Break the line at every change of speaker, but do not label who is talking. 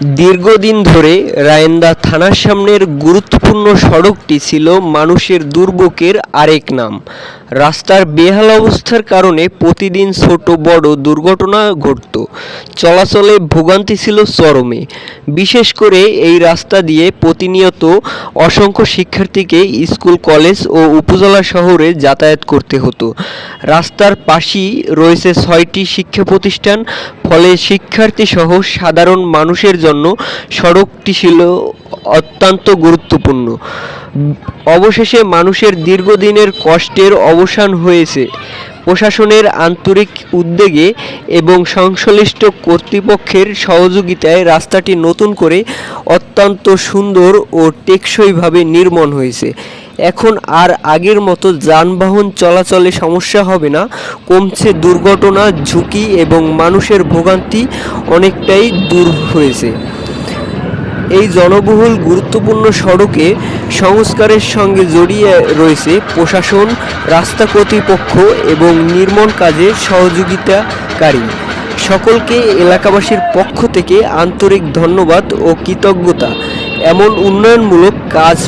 দীর্ঘদিন ধরে রায়েন্দা থানার সামনের গুরুত্বপূর্ণ সড়কটি ছিল মানুষের দুর্ভোগের আরেক নাম। রাস্তার বেহাল অবস্থার কারণে প্রতিদিন ছোট বড় দুর্ঘটনা ঘটত। চলাচলে ভোগান্তি ছিল চরমে। বিশেষ করে এই রাস্তা দিয়ে প্রতিনিয়ত অসংখ্য শিক্ষার্থীকে স্কুল, কলেজ ও উপজেলা শহরে যাতায়াত করতে হতো। রাস্তার পাশেই রয়েছে ৬টি শিক্ষা প্রতিষ্ঠান, ফলে শিক্ষার্থীসহ সাধারণ মানুষের জন্য সড়কটি ছিল অত্যন্ত গুরুত্বপূর্ণ। অবশেষে মানুষের দীর্ঘদিনের কষ্টের অবসান হয়েছে। প্রশাসনের আন্তরিক উদ্যোগে এবং সংশ্লিষ্ট কর্তৃপক্ষের সহযোগিতায় রাস্তাটি নতুন করে অত্যন্ত সুন্দর ও টেকসইভাবে নির্মাণ হয়েছে। এখন আর আগের মতো যানবাহন চলাচলে সমস্যা হবে না, কমছে দুর্ঘটনা ঝুঁকি এবং মানুষের ভোগান্তি অনেকটাই দূর হয়েছে। এই জনবহুল গুরুত্বপূর্ণ সড়কে সংস্কারের সঙ্গে জড়িয়ে রয়েছে প্রশাসন, রাস্তা কর্তৃপক্ষ এবং নির্মাণ কাজে সহযোগিতাকারী সকলকে এলাকাবাসীর পক্ষ থেকে আন্তরিক ধন্যবাদ ও কৃতজ্ঞতা। এমন উন্নয়নমূলক কাজ